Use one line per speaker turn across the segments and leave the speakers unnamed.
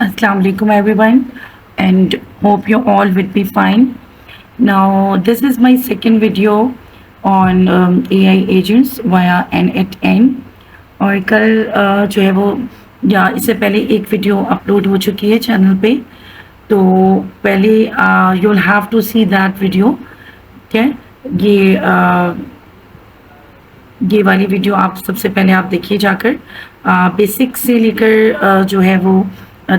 Assalamu alaikum everyone, and hope you all will be fine. Now this is my second video on AI agents via N8N. और कल जो है वो या इससे पहले एक वीडियो अपलोड हो चुकी है चैनल पे, तो पहले you will have to see that video. ठीक है, ये वाली वीडियो आप सबसे पहले आप देखिए जाकर। बेसिक से लेकर जो है वो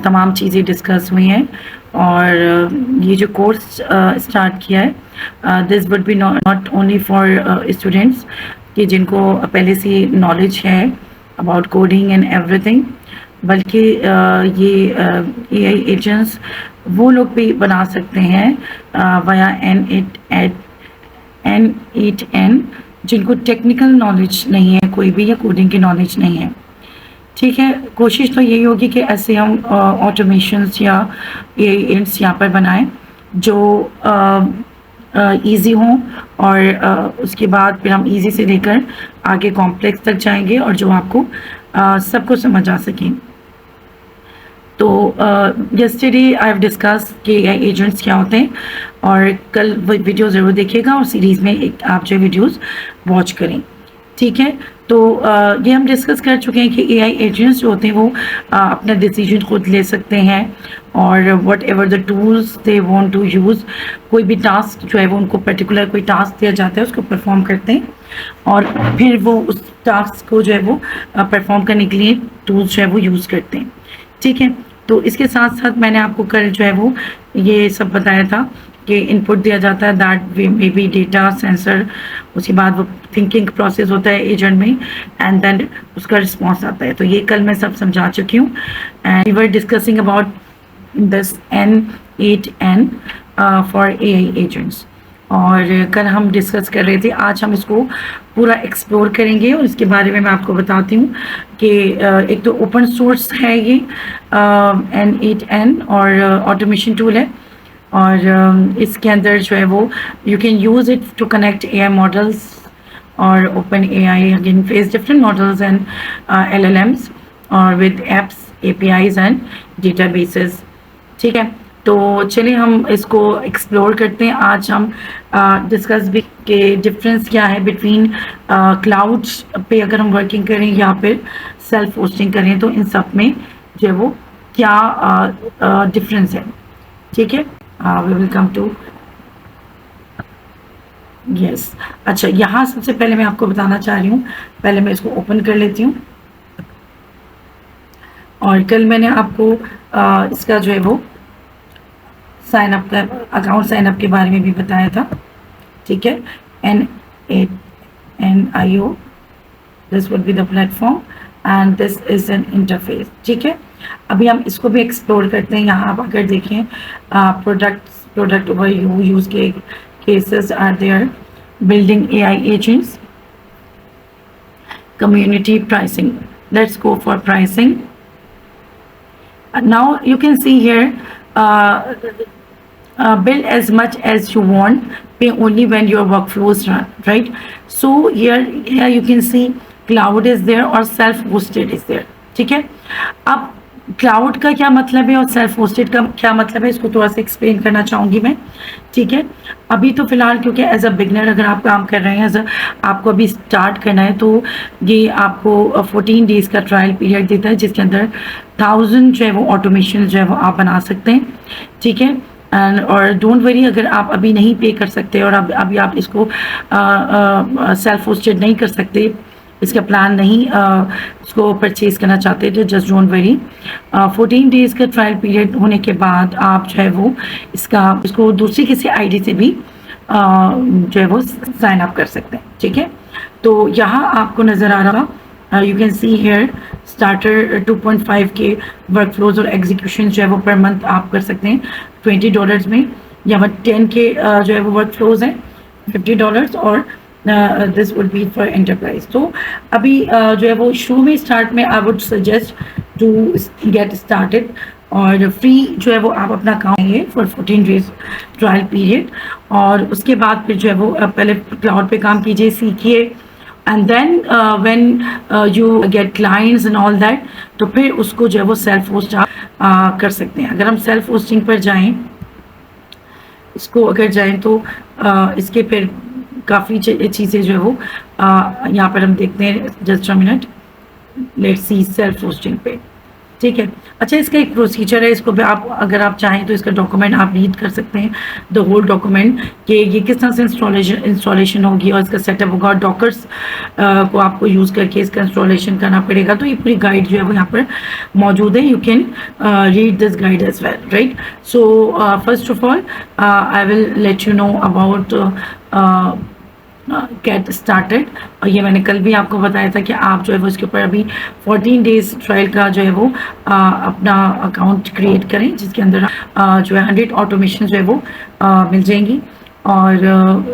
तमाम चीज़ें डिस्कस हुई हैं, और ये जो कोर्स स्टार्ट किया है this would B not only for students कि जिनको पहले से नॉलेज है अबाउट कोडिंग एंड एवरीथिंग, बल्कि ये AI एजेंट्स वो लोग भी बना सकते हैं वाया N8N जिनको टेक्निकल नॉलेज नहीं है कोई भी, या कोडिंग की नॉलेज नहीं है। ठीक है, कोशिश तो यही होगी कि ऐसे हम ऑटोमेशंस या AI एजेंट्स यहाँ पर बनाएं जो ईजी हों, और उसके बाद फिर हम ईजी से लेकर आगे कॉम्प्लेक्स तक जाएंगे, और जो आपको सबको समझ आ सकें। तो यस्टरडे आई हैव डिस्कस कि AI एजेंट्स क्या होते हैं, और कल वीडियो ज़रूर देखिएगा, और सीरीज़ में एक आप जो वीडियोस वॉच करें। ठीक है, तो ये हम डिस्कस कर चुके हैं कि AI एजेंट्स जो होते हैं वो अपना डिसीजन खुद ले सकते हैं, और whatever the tools they want to use, कोई भी टास्क जो है वो उनको पर्टिकुलर कोई टास्क दिया जाता है उसको परफॉर्म करते हैं, और फिर वो उस टास्क को जो है वो परफॉर्म करने के लिए टूल्स जो है वो यूज़ करते हैं। ठीक है, तो इसके साथ साथ मैंने आपको कल जो है वो ये सब बताया था कि इनपुट दिया जाता है, that way may be data sensor, उसके बाद वो थिंकिंग प्रोसेस होता है एजेंट में, एंड देन उसका रिस्पॉन्स आता है। तो ये कल मैं सब समझा चुकी हूँ, and we were discussing about this N8N for AI agents, और कल हम डिस्कस कर रहे थे। आज हम इसको पूरा एक्सप्लोर करेंगे, और इसके बारे में मैं आपको बताती हूँ कि एक तो ओपन सोर्स है ये N8N, और ऑटोमेशन टूल है, और इसके अंदर जो है वो you can use it to connect AI models, और open AI again face different models and LLMs, और with apps, APIs and databases. ठीक है, तो चलिए हम इसको एक्सप्लोर करते हैं। आज हम डिस्कस भी के डिफरेंस क्या है बिटवीन क्लाउड पे अगर हम वर्किंग करें या फिर सेल्फ होस्टिंग करें, तो इन सब में जो है वो क्या डिफरेंस है। ठीक है, we will come to yes. अच्छा, यहाँ सबसे पहले मैं आपको बताना चाह रही हूँ, पहले मैं इसको ओपन कर लेती हूँ, और कल मैंने आपको इसका जो है वो साइन अप का अकाउंट साइन अप के बारे में भी बताया था। ठीक है, N8NIO, this would be the platform and this is an interface. ठीक है, अभी हम इसको भी एक्सप्लोर करते हैं। यहाँ आप अगर देखें प्रोडक्ट ओवर यूज के cases are there, building AI agents, community pricing. Let's go for pricing. Now you can see here build as much as you want, pay only when your workflows run, right? So here you can see cloud is there or self hosted is there. ठीक है, अब cloud का क्या मतलब है और self hosted का क्या मतलब है, इसको थोड़ा सा एक्सप्लेन करना चाहूँगी मैं। ठीक है, अभी तो फिलहाल क्योंकि एज अ बिगनर अगर आप काम कर रहे हैं, एज आपको अभी स्टार्ट करना है, तो ये आपको 14 डेज़ का ट्रायल पीरियड देता है, जिसके अंदर 1000 जो है वो ऑटोमेशन जो है वो आप बना सकते हैं। ठीक है, एंड और डोंट वरी अगर आप अभी नहीं पे कर सकते और अभी आप इसको सेल्फ होस्टेड नहीं कर सकते, इसका प्लान नहीं इसको परचेज़ करना चाहते थे, जस्ट डोंट वरी। 14 डेज़ का ट्रायल पीरियड होने के बाद आप जो है वो इसको दूसरी किसी आईडी से भी जो है वो साइन अप कर सकते हैं। ठीक है, तो यहाँ आपको नज़र आ रहा, you can see here starter 2.5 के वर्क फ्लोज और एग्जीक्यूशन जो है वो पर मंथ आप कर सकते हैं $20 में, या 10 के जो है वो वर्क फ्लोज हैं $50, और this would be for enterprise. तो अभी जो है वो शुरू में स्टार्ट में I would suggest to get started, और फ्री जो है वो आप अपना काम है फॉर 14 डेज ट्रायल पीरियड, और उसके बाद फिर जो है वो पहले क्लाउड पे काम कीजिए, सीखिए, and then when you get clients and all that, तो फिर उसको जो है वो सेल्फ होस्ट आप कर सकते हैं। अगर हम सेल्फ होस्टिंग पर जाएं, इसको अगर जाएं तो इसके फिर काफ़ी चीज़ें जो है वो यहाँ पर हम देखते हैं। Just a minute, let's see self hosting पे, ठीक है। अच्छा, इसका एक प्रोसीजर है, इसको भी आप अगर आप चाहें तो इसका डॉक्यूमेंट आप रीड कर सकते हैं, द होल डॉक्यूमेंट, कि ये किस तरह से इंस्टॉलेशन होगी और इसका सेटअप होगा, और डॉकर्स को आपको यूज़ करके इसका इंस्टॉलेशन करना पड़ेगा। तो ये पूरी गाइड जो है वो यहाँ पर मौजूद है, you can read this guide as well, right. So first of all I will let you know about get started. और ये मैंने कल भी आपको बताया था कि आप जो है वो इसके ऊपर अभी 14 डेज ट्रायल का जो है वो अपना अकाउंट क्रिएट करें, जिसके अंदर जो है 100 ऑटोमेशन जो है वो मिल जाएंगी, और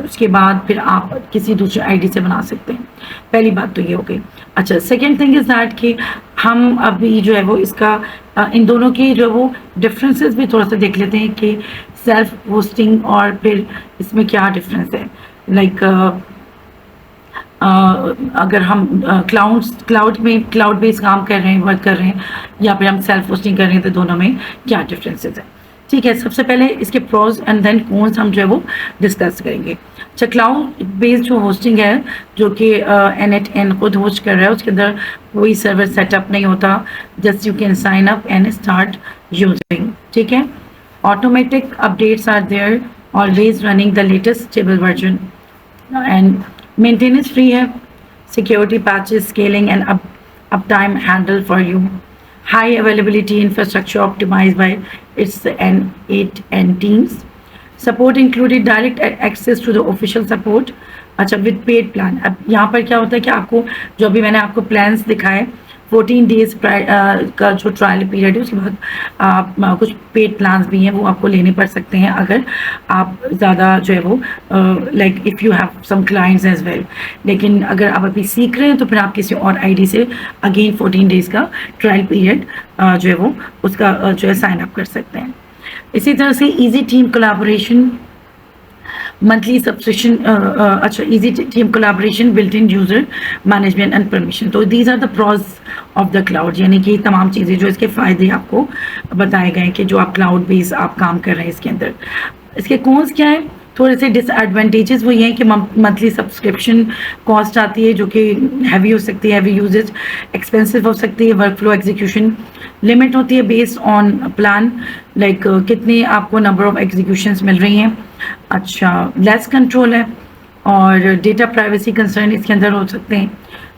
उसके बाद फिर आप किसी दूसरे आईडी से बना सकते हैं। पहली बात तो ये हो गई। अच्छा, सेकेंड थिंग इज़ दैट कि हम अभी जो है वो इसका इन दोनों की जो है वो डिफरेंसेस भी थोड़ा सा देख लेते हैं कि सेल्फ होस्टिंग और फिर इसमें क्या डिफरेंस है। लाइक अगर हम क्लाउड बेस्ड काम कर रहे हैं, वर्क कर रहे हैं, या फिर हम सेल्फ होस्टिंग कर रहे हैं, तो दोनों में क्या डिफरेंसेस है। ठीक है, सबसे पहले इसके प्रोज एंड देन कॉन्स हम जो है वो डिस्कस करेंगे। अच्छा, क्लाउड बेस्ड जो होस्टिंग है, जो कि NetN खुद होस्ट कर रहा है, उसके अंदर कोई सर्वर सेटअप नहीं होता, just you can sign up and start using, ठीक है। Automatic updates are there, always running the latest stable version, and maintenance free है, security patches, scaling and uptime handle for you, high availability infrastructure optimized by its N8N teams, support included direct access to the official support। अच्छा, with paid plan. अब यहाँ पर क्या होता है कि आपको जो अभी मैंने आपको प्लान्स दिखाए, 14 डेज का जो ट्रायल पीरियड है, उसके बाद कुछ पेड प्लान्स भी हैं, वो आपको लेने पड़ सकते हैं अगर आप ज़्यादा जो है वो like if you have some clients as well. लेकिन अगर आप अभी सीख रहे हैं तो फिर आप किसी और आईडी से अगेन 14 डेज का ट्रायल पीरियड जो है वो उसका जो है साइन अप कर सकते हैं। इसी तरह से easy team collaboration, monthly subscription, अच्छा, easy team collaboration, built in user management and permission. तो these are the pros of the cloud, यानी कि तमाम चीज़ें जो इसके फ़ायदे आपको बताए गए कि जो आप क्लाउड बेस आप काम कर रहे हैं इसके अंदर। इसके कॉन्स क्या है, थोड़े से डिसएडवांटेजेस वो ये हैं कि मंथली सब्सक्रिप्शन कॉस्ट आती है, जो कि हैवी हो सकती है, हैवी यूजेज, एक्सपेंसिव हो सकती है, वर्क फ्लो एग्जीक्यूशन लिमिट होती है बेस्ड ऑन प्लान, लाइक कितने आपको नंबर ऑफ एग्जीक्यूशंस मिल रही हैं। अच्छा, लेस कंट्रोल है, और डेटा प्राइवेसी कंसर्न इसके अंदर हो सकते हैं।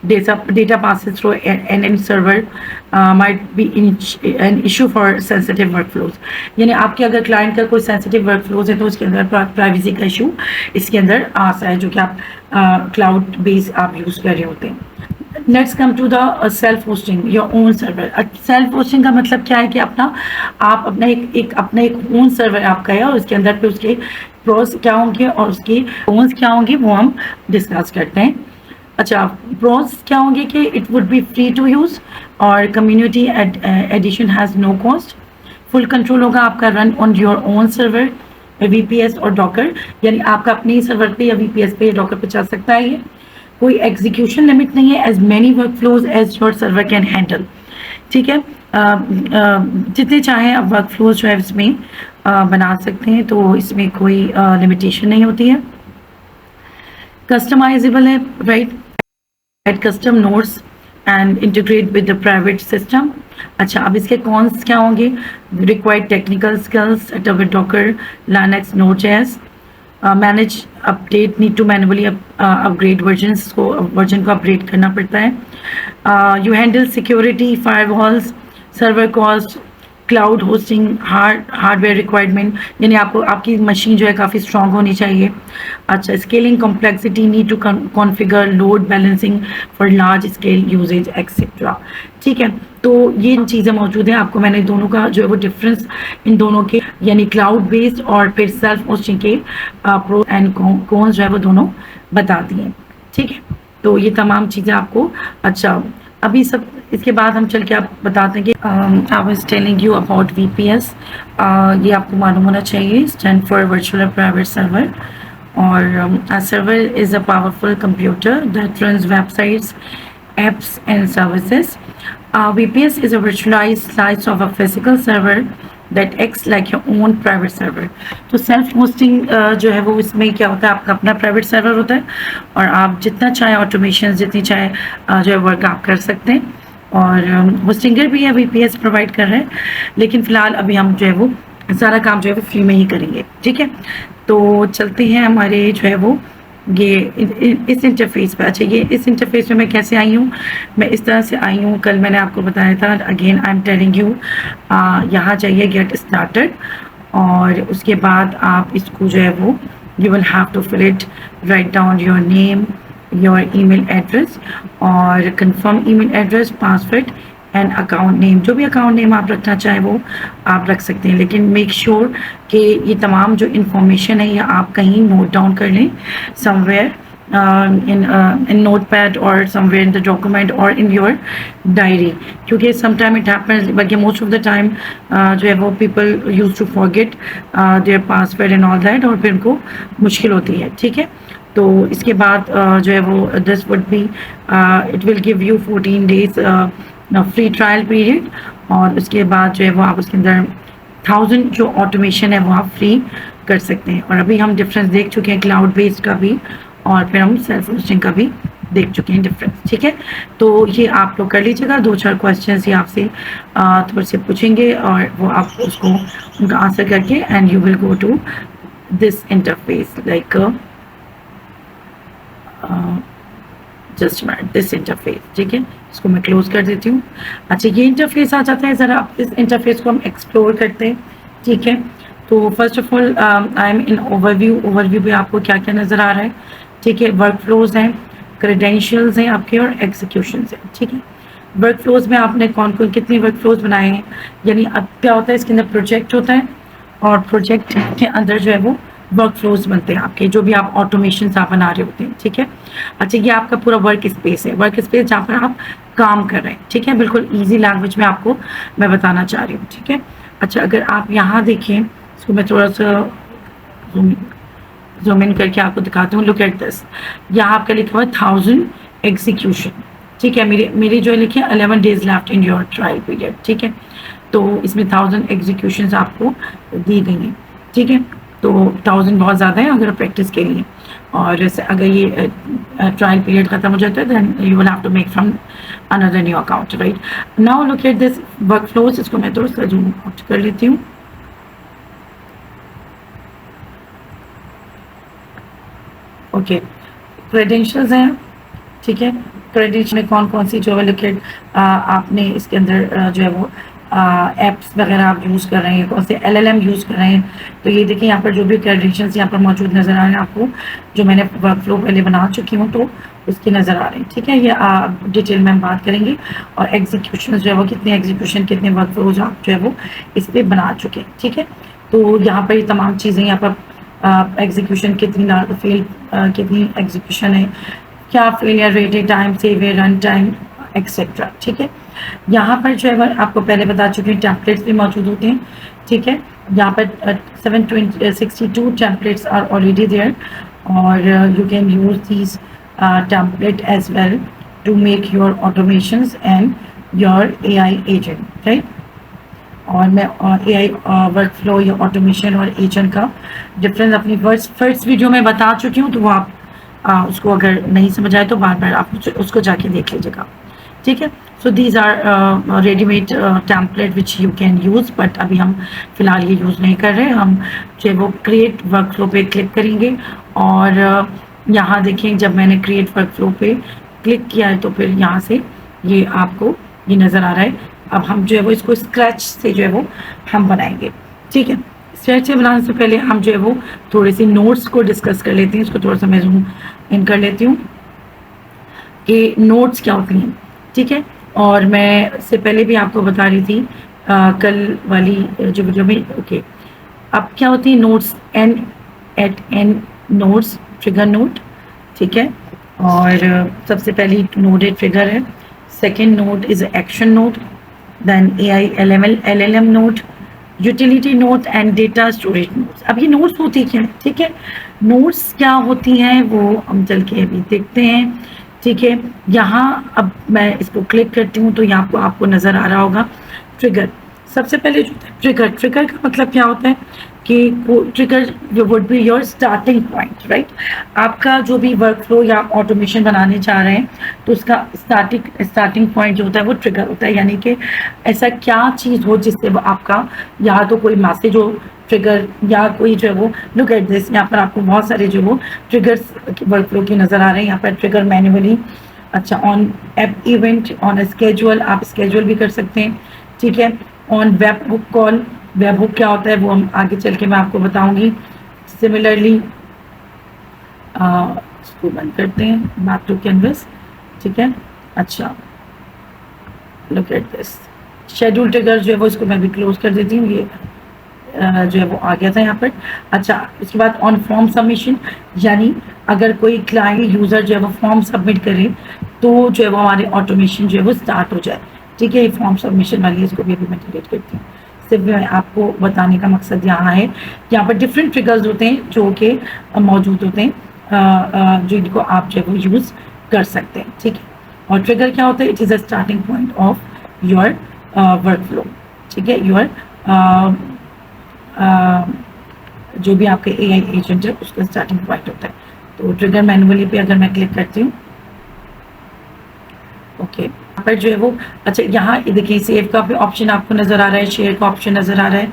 Data passes through an server might be an issue for sensitive workflows, यानी आपके अगर क्लाइंट का कोई सेंसिटिव वर्कफ्लोज है तो उसके अंदर प्राइवेसी का इशू इसके अंदर आ सकता है, जो कि आप क्लाउड बेस आप यूज़ कर रहे होते हैं। Let's come to the self hosting, your own server. Self hosting का मतलब क्या है कि आप अपना एक ओन सर्वर आपका है, और उसके अंदर पे उसके प्रोस क्या होंगे और उसके कॉन्स क्या होंगे वो हम डिस्कस करते हैं। अच्छा, प्रोस क्या होंगे कि it would be free to use, और community edition has no cost, full control होगा आपका, run on your own server, VPS और डॉकर, यानी आपका अपने सर्वर पे या VPS पे या डॉकर पे चल सकता है। ये कोई एग्जीक्यूशन लिमिट नहीं है, as many work flows as your server can handle, ठीक है। जितने चाहें आप वर्क फ्लोज जो है इसमें बना सकते हैं, तो इसमें कोई लिमिटेशन नहीं होती है। कस्टमाइजेबल है, right, add custom nodes and integrate with the private system. अच्छा, अब इसके कॉन्स क्या होंगे, required technical skills, setup with docker, linux, node js, manage update, need to manually upgrade version को अपग्रेड करना पड़ता है। You handle security, firewalls, server cost, cloud hosting, hardware requirement, यानी आपकी मशीन जो है काफ़ी स्ट्रॉन्ग होनी चाहिए। अच्छा, scaling complexity, need to configure load balancing for large scale usage etcetera, ठीक है। तो ये चीज़ें मौजूद हैं। आपको मैंने दोनों का जो है वो डिफरेंस इन दोनों के, यानी क्लाउड बेस्ड और फिर सेल्फ होस्टिंग के प्रो एंड कॉन्स जो है वो दोनों बता दिए, ठीक है। तो ये तमाम चीज़ें आपको, अच्छा, अभी सब इसके बाद हम चल के आप बताते हैं कि I was telling you about VPS। ये आपको मालूम होना चाहिए, stand for virtual private server, और a server is a powerful computer that runs websites, apps and services VPS is a virtualized slice of a physical server that acts like your own private server. तो self hosting जो है वो इसमें क्या होता है, आपका अपना प्राइवेट सर्वर होता है और आप जितना चाहे ऑटोमेशन, जितनी चाहे जो है वर्क आप कर सकते हैं। और होस्टिंगर भी है VPS प्रोवाइड कर रहे हैं, लेकिन फ़िलहाल अभी हम जो है वो सारा काम जो है वो फ्री में ही करेंगे, ठीक है। तो चलते हैं हमारे जो है वो ये इस इंटरफेस पे। अच्छा, ये इस इंटरफेस में मैं कैसे आई हूँ, मैं इस तरह से आई हूँ, कल मैंने आपको बताया था। Again I am telling you, यहाँ जाइए गेट स्टार्टेड और उसके बाद आप इसको जो है वो you will have to fill it, right down your name, your email address और confirm email address, password and account name. जो भी अकाउंट नेम आप रखना चाहें वो आप रख सकते हैं, लेकिन मेक श्योर कि ये तमाम जो इन्फॉर्मेशन है ये आप कहीं नोट डाउन कर लें, somewhere in notepad or somewhere in the document or in your diary, क्योंकि sometime it happens, बल्कि most of the time जो है वो people used to forget their password and all that और फिर उनको मुश्किल होती है, ठीक है। तो इसके बाद जो है वो this would be it will give you 14 days free trial period और उसके बाद जो है वो आप उसके अंदर 1000 जो ऑटोमेशन है वो आप फ्री कर सकते हैं। और अभी हम डिफरेंस देख चुके हैं क्लाउड बेस्ड का भी और फिर हम सेल्फ होस्टिंग का भी देख चुके हैं डिफरेंस, ठीक है। तो ये आप लोग कर लीजिएगा, 2-4 क्वेश्चन ही आपसे थोड़े से पूछेंगे और वो आप उसको उनका आंसर करके and you will go to this interface like just this interface, ठीक है। इसको मैं क्लोज कर देती हूँ। अच्छा, ये इंटरफेस आ जाता है, ज़रा इस इंटरफेस को हम एक्सप्लोर करते हैं, ठीक है। तो first of all I am in overview में आपको क्या क्या नज़र आ रहा है, ठीक है। वर्क फ्लोज हैं, क्रेडेंशियल्स हैं आपके और एग्जीक्यूशंस हैं, ठीक है। वर्क फ्लोज में आपने कौन कौन कितने वर्क फ्लोज बनाए हैं, यानी अब क्या होता है इसके अंदर प्रोजेक्ट होता है और प्रोजेक्ट के अंदर जो है वो वर्क फ्लोज बनते हैं आपके, जो भी आप ऑटोमेशन आप बना रहे होते हैं, ठीक है। अच्छा, ये आपका पूरा वर्क स्पेस है, वर्क स्पेस जहाँ पर आप काम कर रहे हैं, ठीक है। बिल्कुल इजी लैंग्वेज में आपको मैं बताना चाह रही हूँ, ठीक है। अच्छा, अगर आप यहाँ देखें, इसको मैं थोड़ा सा जूम इन करके आपको दिखाती हूँ। लुक एट दिस, यहाँ आपका लिखा हुआ है 1000 एग्जीक्यूशन, ठीक है। मेरे जो है लिखे 11 days left in your trial period, ठीक है। तो इसमें 1000 एग्जीक्यूशन आपको दी गई हैं, ठीक है। तो 1000 बहुत ज़्यादा है अगर प्रैक्टिस के लिए, और अगर ये ट्रायल पीरियड खत्म हो जाता है then you will have to make from another new account, right. Now look at this work flows, इसको मैं थोड़ा सा जूम आउट कर लेती हूँ। ओके, क्रेडेंशियल्स हैं, ठीक है। क्रेडेंशियल में कौन कौन सी जो है लिख आपने इसके अंदर जो है वो एप्स वगैरह आप यूज़ कर रहे हैं, कौन से LLM यूज़ कर रहे हैं। तो ये देखिए यहाँ पर जो भी क्रेडेंशियल्स यहाँ पर मौजूद नज़र आ रहे हैं आपको, जो मैंने वर्क फ्लो पहले बना चुकी हूँ तो उसके नज़र आ रहे हैं, ठीक है। ये डिटेल में हम बात करेंगे। और एग्जीक्यूशन जो है वो कितने एग्जीक्यूशन कितने वर्क फ्लोज आप जो है वो इस पर बना चुके हैं, ठीक है। तो यहाँ पर ये तमाम चीज़ें, यहाँ पर एग्जीक्यूशन कितनी फेल कितनी एग्जीक्यूशन है, क्या फेलियर रेट है, टाइम सेव है, रन टाइम एक्सेट्रा, ठीक है। यहाँ पर जो है आपको पहले बता चुके हैं टेम्पलेट्स भी मौजूद होते हैं, ठीक है। यहाँ पर 762 टेम्पलेट्स आर ऑलरेडी देयर और you can use these template as well to make your automations and your AI agent, right. और मैं AI वर्क फ्लो या ऑटोमेशन और एजेंट का डिफरेंस अपनी फर्स्ट वीडियो में बता चुकी हूँ, तो वो आप उसको अगर नहीं समझ आए तो बार बार आप उसको जाके देख लीजिएगा, ठीक है। So these are readymade template which you can use, but अभी हम फिलहाल ये यूज़ नहीं कर रहे। हम जो है वो क्रिएट वर्क फ्लो पे क्लिक करेंगे और यहाँ देखें, जब मैंने क्रिएट वर्क फ्लो पे क्लिक किया है तो फिर यहाँ से ये आपको ये नज़र आ रहा है। अब हम जो है वो इसको स्क्रैच से जो है वो हम बनाएंगे, ठीक है। स्क्रैच से बनाने से पहले हम जो है वो थोड़े से नोट्स को डिस्कस कर लेते हैं। इसको थोड़ा सा मैं जूम इन कर लेती हूँ कि नोट्स क्या होती हैं, ठीक है। और मैं इससे पहले भी आपको बता रही थी कल वाली जो वीडियो में, ओके। अब क्या होती है notes, n notes, trigger note, ठीक है। और सबसे पहली नोट ट्रिगर है, second note is action note, then AI LLM note, utility note and data storage notes. अब ये नोट्स होती क्या है, ठीक है। नोट्स क्या होती हैं वो हम चल के अभी देखते हैं, ठीक है। यहाँ अब मैं इसको क्लिक करती हूँ तो यहाँ आपको नज़र आ रहा होगा ट्रिगर। सबसे पहले जो ट्रिगर, ट्रिगर का मतलब क्या होता है कि ट्रिगर जो would be your starting point, right. आपका जो भी वर्क फ्लो या आप ऑटोमेशन बनाने चाह रहे हैं तो उसका स्टार्टिंग पॉइंट जो होता है वो ट्रिगर होता है। यानी कि ऐसा क्या चीज़ हो जिससे वो आपका, या तो कोई मैसेज हो ट्रिगर, या कोई जो है वो, लुक एट दिस, यहाँ पर आपको बहुत सारे जो वो ट्रिगर्स वर्क फ्लो की नज़र आ रहे हैं। यहाँ पर ट्रिगर मैन्युअली, अच्छा, on app event, on schedule, आप स्केजुअल भी कर सकते हैं, ठीक है। On web book call, web book क्या होता है वो हम आगे चल के मैं आपको बताऊंगी। सिमिलरली इसको बंद करते हैं, बैक टू कैनवस, ठीक है। अच्छा, look at this schedule trigger जो है वो, इसको मैं भी क्लोज कर देती हूँ, ये जो है वो आ गया था यहाँ पर। अच्छा, इसके बाद ऑन फॉर्म सबमिशन, यानी अगर कोई क्लाइंट यूज़र जो है वो फॉर्म सबमिट करे तो जो है वो हमारे ऑटोमेशन जो है वो स्टार्ट हो जाए, ठीक है। ये फॉर्म सबमिशन वाली, इसको भी अभी मैं डिलीट करती हूँ। सिर्फ आपको बताने का मकसद यहाँ है, यहाँ पर डिफरेंट ट्रिगर्स होते हैं जो कि मौजूद होते हैं, जिनको आप जो है वो यूज़ कर सकते हैं, ठीक है। और ट्रिगर क्या होता है? It is a starting point of your work flow, ठीक है। योर जो भी आपके AI एजेंट है उसका स्टार्टिंग पॉइंट होता है। तो ट्रिगर मैनुअली पे अगर मैं क्लिक करती हूँ, ओके, यहाँ पर जो है वो, अच्छा, यहाँ देखिए सेव का भी ऑप्शन आपको नज़र आ रहा है, शेयर का ऑप्शन नज़र आ रहा है,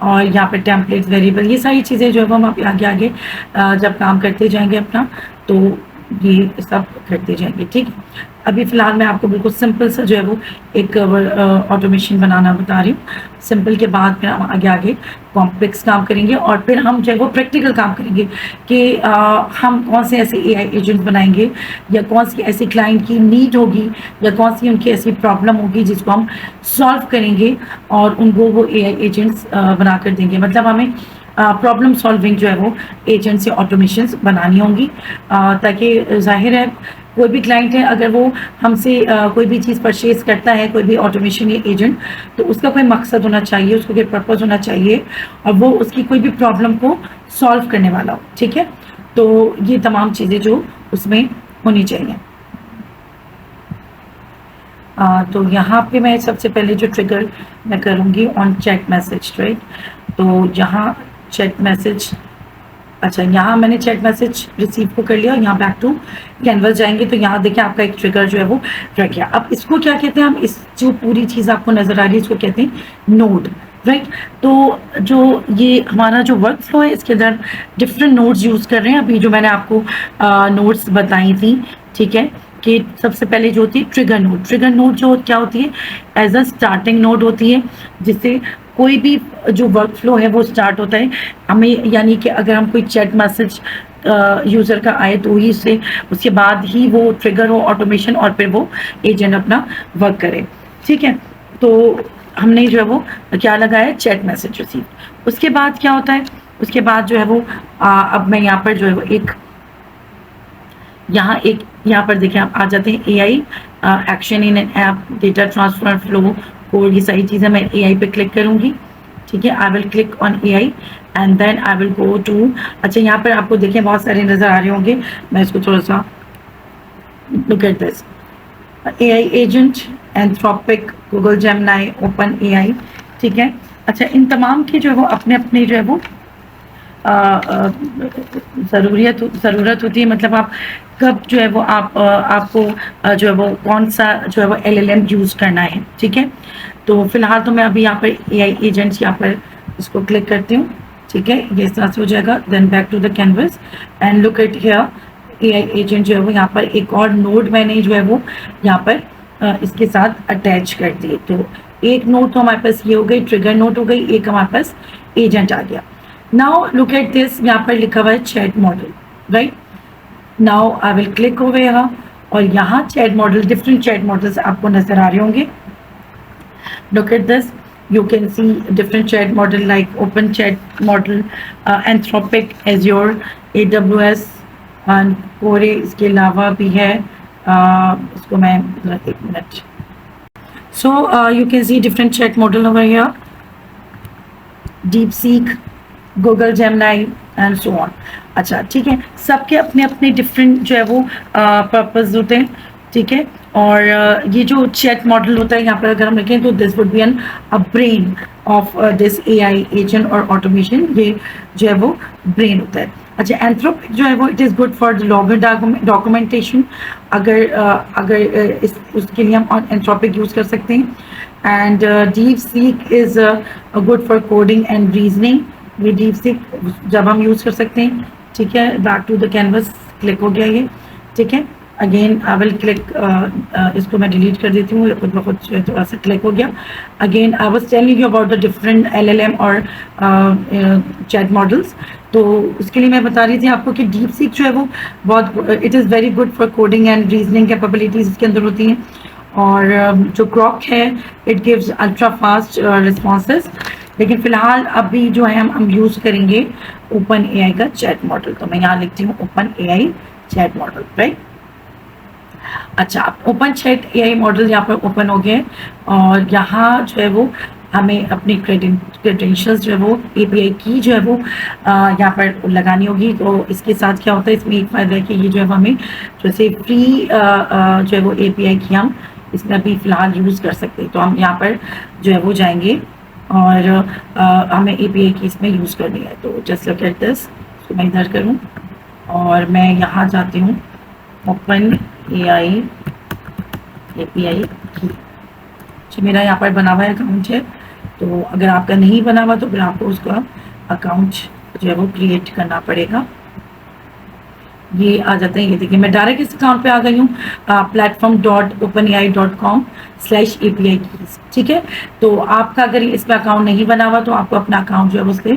और यहाँ पर टेम्पलेट्स, वेरिएबल, ये सारी चीज़ें जो है वो हम आगे आगे जब काम करते जाएंगे अपना, तो ये सब करते जाएंगे, ठीक है। अभी फ़िलहाल मैं आपको बिल्कुल सिंपल सा जो है वो एक ऑटोमेशन बनाना बता रही हूँ। सिंपल के बाद फिर हम आगे आगे कॉम्प्लेक्स काम करेंगे, और फिर हम जो है वो प्रैक्टिकल काम करेंगे कि हम कौन से ऐसे AI एजेंट बनाएंगे, या कौन सी ऐसी क्लाइंट की नीड होगी, या कौन सी उनकी ऐसी प्रॉब्लम होगी जिसको हम सॉल्व करेंगे और उनको वो AI एजेंट्स बना कर देंगे। मतलब हमें प्रॉब्लम सॉल्विंग जो है वो एजेंट्स या ऑटोमेशंस बनानी होंगी, ताकि जाहिर है कोई भी क्लाइंट है अगर वो हमसे कोई भी चीज़ परचेज करता है, कोई भी ऑटोमेशन या एजेंट, तो उसका कोई मकसद होना चाहिए, उसको कोई पर्पज़ होना चाहिए, और वो उसकी कोई भी प्रॉब्लम को सॉल्व करने वाला हो, ठीक है। तो ये तमाम चीज़ें जो उसमें होनी चाहिए। तो यहाँ पे मैं सबसे पहले जो ट्रिगर मैं करूँगी ऑन चैट मैसेज, राइट। तो यहाँ चैट मैसेज, अच्छा, यहाँ मैंने चैट मैसेज रिसीव को कर लिया, यहाँ बैक टू कैनवस जाएंगे तो यहाँ देखिए आपका एक ट्रिगर जो है वो रख गया। अब इसको क्या कहते हैं हम, इस जो पूरी चीज़ आपको नज़र आ रही है इसको कहते हैं नोड, राइट। तो जो ये हमारा जो वर्क फ्लो है इसके अंदर डिफरेंट नोड्स यूज़ कर रहे हैं। अभी जो मैंने आपको नोड्स बताई थी, ठीक है, कि सबसे पहले जो होती है ट्रिगर नोड। ट्रिगर नोड जो क्या होती है, एज अ स्टार्टिंग नोड होती है, जिससे कोई भी जो वर्क फ्लो है वो स्टार्ट होता है हमें, यानी कि अगर हम कोई चैट मैसेज यूज़र का आए तो ही से उसके बाद ही वो ट्रिगर हो ऑटोमेशन, और फिर वो एजेंट अपना वर्क करे, ठीक है। तो हमने जो है वो क्या लगाया, चैट मैसेज रिसीव। उसके बाद क्या होता है, उसके बाद जो है वो अब मैं यहाँ पर जो है वो यहाँ पर देखें आप आ जाते हैं AI action in an app, data transfer, flow, code, ये सारी चीज़ें मैं AI पे क्लिक करूँगी, ठीक है। I will click on AI and then I will go to, अच्छा, यहाँ पर आपको देखें बहुत सारे नज़र आ रहे होंगे, मैं इसको थोड़ा सा, look at this, AI agent, Anthropic, Google Gemini, open AI, ठीक है। अच्छा, इन तमाम की जो है वो अपने अपने जो है वो ज़रूरत होती है, मतलब आप कब जो है वो आपको जो है वो कौन सा जो है वो LLM यूज़ करना है, ठीक है। तो फिलहाल तो मैं अभी यहाँ पर AI एजेंट्स यहाँ पर इसको क्लिक करती हूँ, ठीक है, ये इस तरह से हो जाएगा। Then back to the canvas and look at here, AI agent जो है वो यहाँ पर एक और नोड मैंने जो है वो यहाँ पर इसके साथ अटैच कर दिए। तो एक नोड तो हमारे पास ये हो गई, ट्रिगर नोड हो गई, एक हमारे पास एजेंट आ गया। नाउ लुक एट दिस, यहाँ पर लिखा हुआ है chat model, right. Now I will click over यहाँ, और यहाँ chat model, different chat models आपको नजर आ रहे होंगे। Look at this, you can see different chat model like open chat model, Anthropic, Azure, AWS and Core, इसके अलावा भी है, इसको मैं एक minute, so you can see different chat model over here, DeepSeek, Google Gemini and so on. अच्छा ठीक है, सबके अपने अपने डिफरेंट जो है वो पर्पस होते हैं, ठीक है। और ये जो चैट मॉडल होता है यहाँ पर अगर हम लिखें तो this would be an a brain of this AI agent और ऑटोमेशन, ये जो है वो ब्रेन होता है। अच्छा एंथ्रोपिक जो है वो it is good for the logger documentation, अगर इस उसके लिए हम एंथ्रोपिक यूज़ कर सकते हैं। And deep seek is good for coding and reasoning, ये डीप सीक जब हम यूज़ कर सकते हैं, ठीक है। Back to the canvas click हो गया ये, ठीक है। अगेन आई विल क्लिक, इसको मैं डिलीट कर देती हूँ, खुद ब खुद थोड़ा सा क्लिक हो गया। Again I was telling you about the different LLM और चैट मॉडल्स। तो उसके लिए मैं बता रही थी आपको कि डीप सीक जो है वो बहुत it is very good for coding and reasoning capabilities इसके अंदर होती हैं। और जो ग्रॉक है it gives ultra fast responses. लेकिन फ़िलहाल अभी जो है हम यूज़ करेंगे ओपन एआई का चैट मॉडल। तो मैं यहाँ लिखती हूँ open AI chat model, right. अच्छा ओपन चैट एआई मॉडल यहाँ पर ओपन हो गए और यहाँ जो है वो हमें अपनी क्रेडेंशियल्स जो है वो एपीआई की जो है वो यहाँ पर लगानी होगी। तो इसके साथ क्या होता है, इसमें एक फ़ायदा है कि ये जो है हमें जैसे फ्री जो है वो एपीआई की हम इसमें अभी फ़िलहाल यूज़ कर सकते हैं। तो हम यहाँ पर जो है वो जाएंगे और हमें एपीआई की इसमें यूज़ करनी है। तो जस्ट लुक एट दिस, इसको मैं इधर करूँ और मैं यहाँ जाती हूँ ओपन एआई एपीआई की। जो मेरा यहाँ पर बना हुआ है अकाउंट है, तो अगर आपका नहीं बना हुआ तो फिर आपको उसका अकाउंट जो है वो क्रिएट करना पड़ेगा। ये आ जाते हैं, ये देखिए मैं डायरेक्ट इस अकाउंट पे आ गई हूँ platform.openai.com/API कीज, ठीक है। तो आपका अगर इस पर अकाउंट नहीं बना हुआ तो आपको अपना अकाउंट जो है उस पर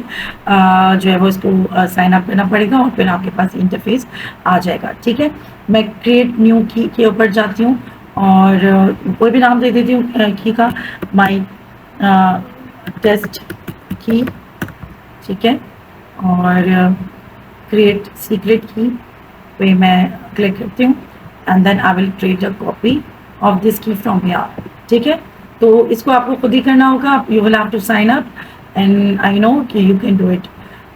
जो है वो इसको साइन अप करना पड़ेगा और फिर आपके पास इंटरफेस आ जाएगा, ठीक है। मैं क्रिएट न्यू की के ऊपर जाती हूँ और कोई भी नाम दे देती हूँ की का, माई टेस्ट की, ठीक है। और क्रिएट सीक्रेट की पे मैं क्लिक करती हूँ and then I will create a copy of this key from here, ठीक है। तो इसको आपको खुद ही करना होगा, you will have to sign up and I know कि यू कैन डू इट।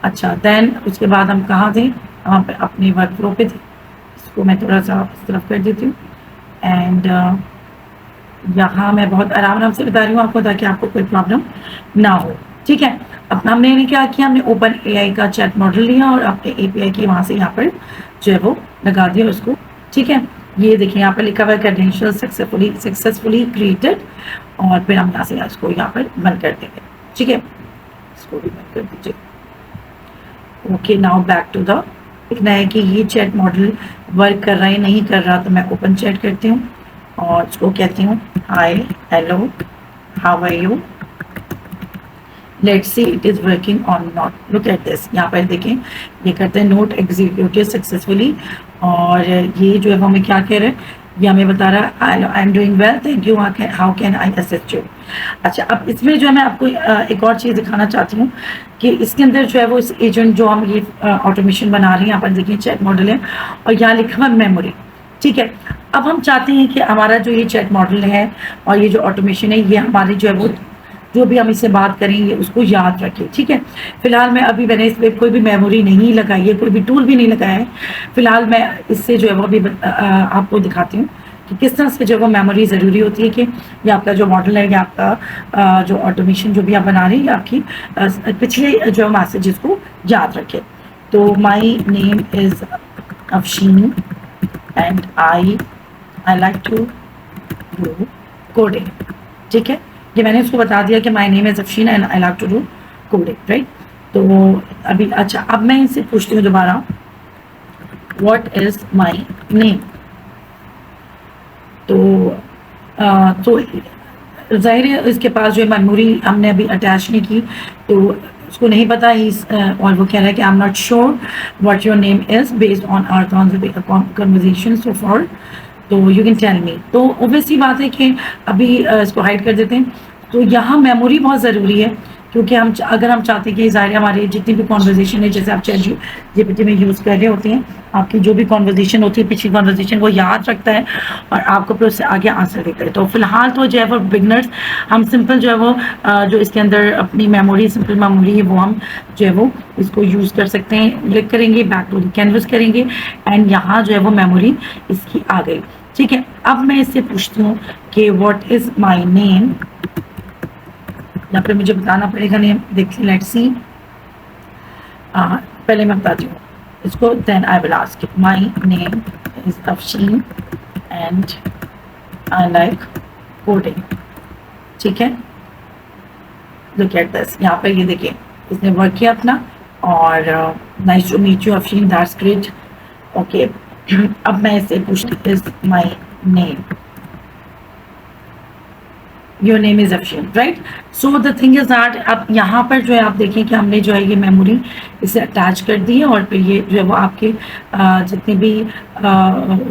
अच्छा देन उसके बाद हम कहाँ थे, वहाँ पे अपने वर्क फ्लो पे थे। इसको मैं थोड़ा सा इस तरफ कर देती हूँ एंड यहाँ मैं बहुत आराम से बता रही हूँ आपको ताकि आपको कोई प्रॉब्लम ना हो, ठीक है। अपना हमने क्या किया, हमने ओपन एआई का चैट मॉडल लिया और अपने एपीआई की वहाँ से यहाँ पर जो है वो लगा दिया उसको, ठीक है। ये देखिए यहाँ पर लिखा हुआ है क्रेडेंशियल सक्सेसफुली क्रिएटेड और फिर हम यहाँ से इसको यहाँ पर बंद कर देंगे, ठीक है। इसको भी बंद कर दीजिए। Okay now back to the, देखना है कि ये चैट मॉडल वर्क कर रहा है नहीं कर रहा, तो मैं ओपन चैट करती हूँ और इसको कहती हूँ hi hello how are you, let's see it is working on not. Look at this, यहाँ पर देखें ये करते हैं नोट एग्जीक्यूटेड सक्सेसफुली और ये जो है वो हमें क्या कह रहे हैं, ये हमें बता रहा है I am doing well thank you, how can I assist you. अच्छा अब इसमें जो है मैं आपको एक और चीज़ दिखाना चाहती हूँ कि इसके अंदर जो है वो इस एजेंट जो हम ये ऑटोमेशन बना रहे हैं, यहाँ पर देखिए चैट मॉडल है और यहाँ लिखा हुआ मेमोरी, ठीक है। अब हम चाहते हैं कि हमारा जो ये चैट मॉडल है और ये जो ऑटोमेशन है ये हमारी जो है वो जो भी हम इससे बात करेंगे उसको याद रखें, ठीक है। फिलहाल मैंने इस पर कोई भी मेमोरी नहीं लगाई है, कोई भी टूल भी नहीं लगाया है। फिलहाल मैं इससे जो है वो भी आपको दिखाती हूँ कि किस तरह से जो वो मेमोरी ज़रूरी होती है कि ये आपका जो मॉडल है या आपका जो ऑटोमेशन जो भी आप बना रहे हैं या आपकी पिछले जो मैसेजेस को याद रखें। तो my name is Afsheen and I like to do coding, ठीक है। ये मैंने उसको बता दिया कि my name is Afsheen and I like to do coding, right. तो अभी अच्छा अब मैं इनसे पूछती हूँ दोबारा व्हाट इज़ माय नेम। तो जाहिर है इसके पास जो मेमोरी हमने अभी अटैच नहीं की तो उसको नहीं पता और वो कह रहा है कि I am not sure what your name is based on our conversation so far, तो यू कैन टेल मी। तो ऑब्वियसली बात है कि अभी इसको हाइड कर देते हैं। तो यहाँ मेमोरी बहुत ज़रूरी है क्योंकि अगर हम चाहते हैं कि ज़ाहिर हमारी जितनी भी कॉन्वर्जेशन है, जैसे आप चैट जीपीटी में यूज़ कर रहे होते हैं, आपकी जो भी कॉन्वर्जेशन होती है पिछली कॉन्वर्जेशन वो याद रखता है और आपको फिर उससे आगे आंसर देता है। तो फिलहाल तो जो है वो बिगनर्स हम सिंपल जो है वो जो इसके अंदर अपनी मेमोरी, सिंपल मेमोरी है वो हम जो है वो इसको यूज़ कर सकते हैं। क्लिक करेंगे, बैक टू द कैनवस करेंगे एंड यहाँ जो है वो मेमोरी इसकी आ गई। ठीक है, अब मैं इससे पूछती हूँ कि व्हाट इज़ माई नेम। यहाँ पे मुझे बताना पड़ेगा नेम। देखिए, लेट्स सी, पहले मैं बताती हूँ इसको, then I will ask my name is Afsheen and I like coding. ठीक है, लुक एट दिस, यहाँ पे ये देखिए इसने वर्क किया अपना और nice to meet you Afsheen, that's great. Okay, अब मैं इससे पूछती is my name, your name is Afsheen, right. So the thing is that अब यहाँ पर जो है आप देखें कि हमने जो है ये मेमोरी इसे अटैच कर दी है और फिर ये जो है वो आपके जितने भी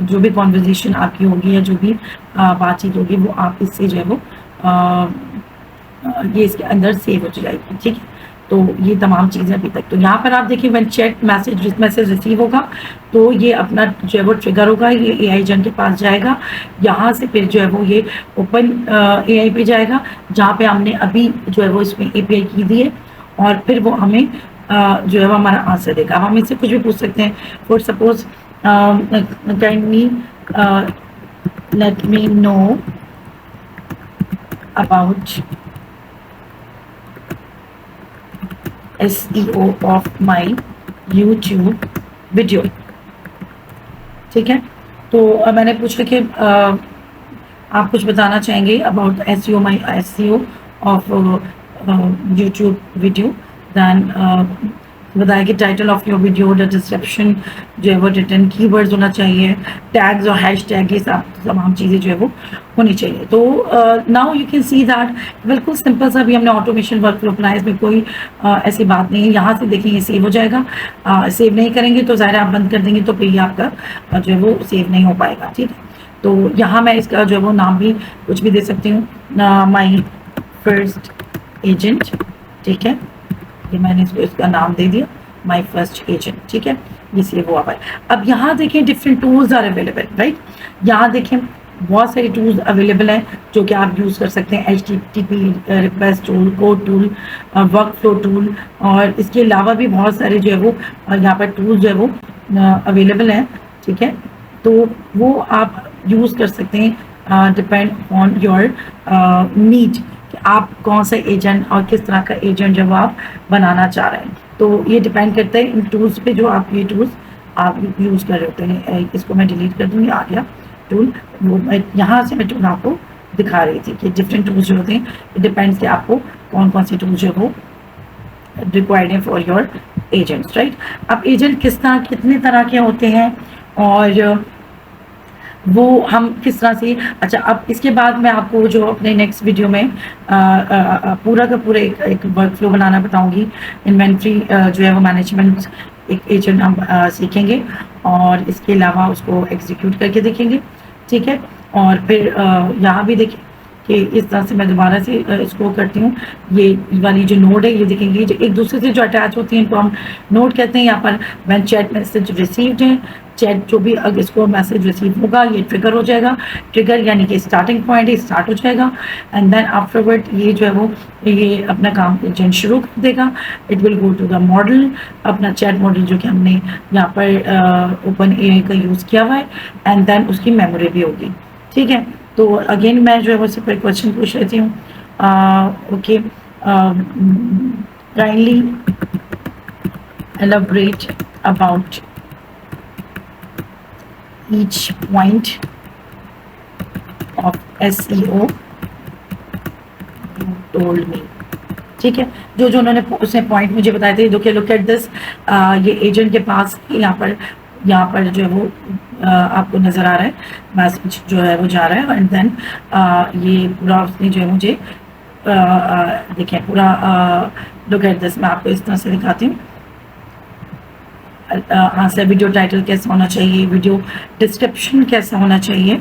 जो भी कॉन्वर्जेशन आपकी होगी या जो भी बातचीत होगी वो आप इससे जो है वो ये इसके अंदर सेव हो जाएगी। ठीक है, तो ये तमाम चीज़ें अभी तक। तो यहाँ पर आप देखिए व्हेन चैट मैसेज रिसीव होगा तो ये अपना जो है वो ट्रिगर होगा, ये एआई एजेंट के पास जाएगा, यहाँ से फिर जो है वो ये ओपन एआई पे जाएगा जहाँ पे हमने अभी जो है वो इसमें एपीआई की दी है और फिर वो हमें जो है वो हमारा आंसर देगा। अब हम इससे कुछ भी पूछ सकते हैं, for suppose kindly let me know about SEO of my YouTube video। ठीक है, तो मैंने पूछा कि आप कुछ बताना चाहेंगे about SEO of YouTube video. Then बताया कि title of your video, the description जो है वो रिटर्न कीवर्ड्स होना चाहिए, टैग्स और हैशटैग, ये सब तमाम चीज़ें जो है वो होनी चाहिए। तो now you can see that बिल्कुल सिंपल सा भी हमने ऑटोमेशन वर्कफ्लो अपनाया, इसमें कोई ऐसी बात नहीं है। यहाँ से देखेंगे सेव हो जाएगा, सेव नहीं करेंगे तो ज़ाहिर आप बंद कर देंगे तो फिर ये आपका जो है वो सेव नहीं हो पाएगा। ठीक है, तो यहाँ मैं इसका जो है वो नाम भी कुछ भी दे सकती हूँ, माई फर्स्ट एजेंट। ठीक है, ये मैंने इसका नाम दे दिया माई फर्स्ट एजेंट। ठीक है, इसलिए वो आ पाए। अब यहाँ देखें different tools are available, right. यहाँ देखें बहुत सारे टूल्स अवेलेबल हैं जो कि आप यूज़ कर सकते हैं, HTTP request tool, code tool, work flow tool, और इसके अलावा भी बहुत सारे जो है वो यहाँ पर टूल्स जो है वो अवेलेबल हैं। ठीक है, तो वो आप यूज़ कर सकते हैं, डिपेंड ऑन योर नीड कि आप कौन सा एजेंट और किस तरह का एजेंट जो आप बनाना चाह रहे हैं। तो ये डिपेंड करता है इन टूल्स पे जो आप ये टूल्स आप यूज़ कर रहे होते हैं। इसको मैं डिलीट कर दूँगी, आ गया टूल। वो यहाँ से मैं टूल आपको दिखा रही थी कि डिफरेंट टूल्स जो होते हैं, इट डिपेंड्स कि आपको कौन कौन से टूल जो वो रिक्वायर्ड है फॉर योर एजेंट्स, राइट। अब एजेंट कितने तरह के होते हैं और वो हम किस तरह से, अच्छा अब इसके बाद मैं आपको जो अपने नेक्स्ट वीडियो में पूरा का पूरा एक वर्क फ्लो बनाना बताऊंगी। इन्वेंट्री जो है वो मैनेजमेंट एक एजेंट हम सीखेंगे और इसके अलावा उसको एग्जीक्यूट करके देखेंगे। ठीक है, और फिर यहाँ भी देखें कि इस तरह से मैं दोबारा से इसको करती हूँ। ये वाली जो नोड है, ये देखेंगे जो एक दूसरे से जो अटैच होती हैं इनको हम नोड कहते हैं। यहाँ पर व्हेन चैट मैसेज रिसीव्ड है, चैट जो भी अगर इसको मैसेज रिसीव होगा ये ट्रिगर हो जाएगा, ट्रिगर यानी कि स्टार्टिंग पॉइंट है, स्टार्ट हो जाएगा एंड देन आफ्टरवर्ड ये जो है वो ये अपना काम एजेंट शुरू कर देगा। It will go to the model, अपना चैट मॉडल जो कि हमने यहाँ पर ओपन एआई का यूज़ किया हुआ है, एंड देन उसकी मेमोरी भी होगी। ठीक है, तो अगेन मैं जो है वो सिर्फ एक क्वेश्चन पूछ लेती हूँ। Okay, kindly elaborate about each point of SEO you told me। ठीक है, जो उन्होंने उसने पॉइंट मुझे बताए थे, लुक एट दिस, ये एजेंट के पास यहाँ पर जो है वो आपको नज़र आ रहा है मैसेज जो है वो जा रहा है, एंड देन ये पूरा उसने जो है मुझे देखें पूरा लुक एट दिस, मैं आपको इस तरह से दिखाती हूँ। आंसर, वीडियो टाइटल कैसा होना चाहिए, वीडियो डिस्क्रिप्शन कैसा होना चाहिए,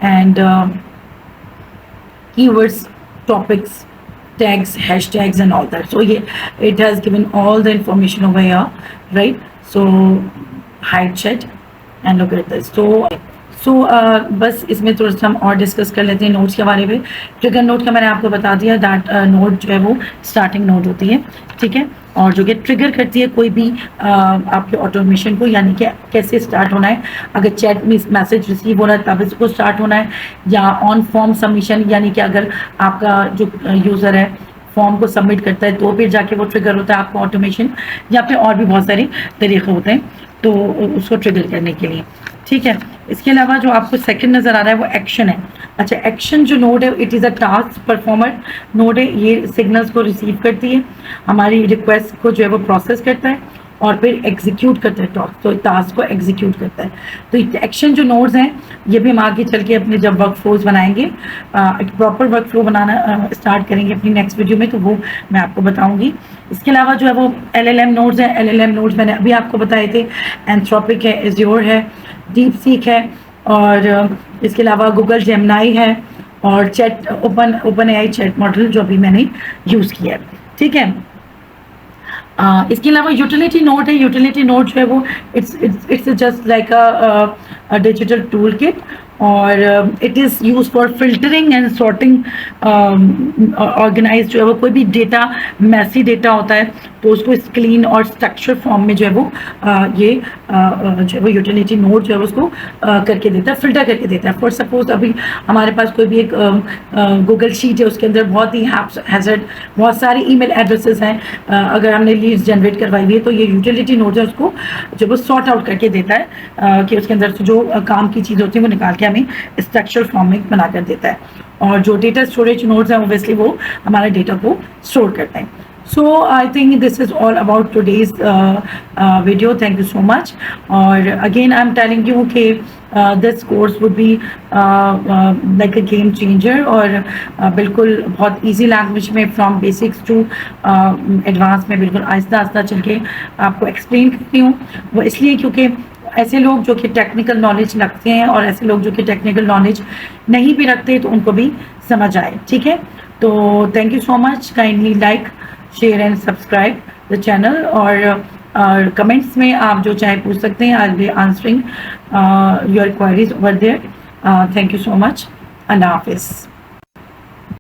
and keywords, topics, tags, hashtags and all that. So yeah, it has given all the information over here, right? So hide chat and look at this. So बस इसमें थोड़ा सा हम और डिस्कस कर लेते हैं नोट्स के बारे में। ट्रिगर नोट का मैंने आपको बता दिया, दैट नोट जो है वो स्टार्टिंग नोट होती है, ठीक है, और जो कि ट्रिगर करती है कोई भी आपके ऑटोमेशन को, यानी कि कैसे स्टार्ट होना है। अगर चैट में मैसेज रिसीव हो रहा है तब इसको स्टार्ट होना है, या ऑन फॉर्म सबमिशन, यानी कि अगर आपका जो यूज़र है फॉर्म को सबमिट करता है तो फिर जाके वो ट्रिगर होता है आपका ऑटोमेशन, या फिर और भी बहुत सारे तरीके होते हैं तो उसको ट्रिगर करने के लिए, ठीक है। इसके अलावा जो आपको सेकंड नज़र आ रहा है वो एक्शन है। अच्छा, एक्शन जो नोड है it is a task performer node है। ये सिग्नल्स को रिसीव करती है, हमारी रिक्वेस्ट को जो है वो प्रोसेस करता है और फिर एग्जीक्यूट करता है टास्क, तो टास्क को एग्जीक्यूट करता है। तो एक्शन जो नोड्स हैं ये भी हम आगे चल के अपने जब वर्क फ्लोज बनाएंगे, एक प्रॉपर वर्क फ्लो बनाना स्टार्ट करेंगे अपनी नेक्स्ट वीडियो में, तो वो मैं आपको बताऊंगी। इसके अलावा जो है वो LLM नोड्स हैं। LLM नोड्स मैंने अभी आपको बताए थे, एंथ्रोपिक है, एज्योर है, डीप सीक है, और इसके अलावा गूगल जेमिनी है, और chat open AI chat model जो अभी मैंने यूज़ किया है, ठीक है। इसके अलावा यूटिलिटी नोड है। यूटिलिटी नोड जो है वो it's just like a digital tool kit, और it is use for filtering and sorting, organize जो है वो कोई भी डेटा, मैसी डेटा होता है तो उसको क्लीन और स्ट्रक्चर फॉर्म में जो है वो ये जो है वो यूटिलिटी नोड जो है उसको करके देता है, फिल्टर करके देता है। फॉर सपोज अभी हमारे पास कोई भी एक गूगल शीट है, उसके अंदर बहुत ही हैजर्ड बहुत सारी ईमेल एड्रेसेस हैं, अगर हमने लीड्स जनरेट करवाई हुई है तो ये यूटिलिटी नोड है उसको जो वो सॉर्ट आउट करके देता है कि उसके अंदर से जो काम की चीज़ होती है वो निकाल के हमें स्ट्रक्चर फॉर्म में बना कर देता है। और जो डेटा स्टोरेज नोड्स हैं ऑब्वियसली वो हमारे डेटा को स्टोर करते हैं। So I think this is all about today's video. Thank you so much. और again I'm telling you कि this course would be like a game changer, और बिल्कुल बहुत easy language में from basics to advanced में बिल्कुल आहिस्ता आहिस्ता चल के आपको explain करती हूँ। वो इसलिए क्योंकि ऐसे लोग जो कि टेक्निकल नॉलेज रखते हैं और ऐसे लोग जो कि टेक्निकल नॉलेज नहीं भी रखते तो उनको भी समझ आए, ठीक है। तो thank you so much, kindly like, share and subscribe the channel, और कमेंट्स में आप जो चाहे पूछ सकते हैं। I will be answering your queries over there. Thank you so much. अल्लाह हाफिज़।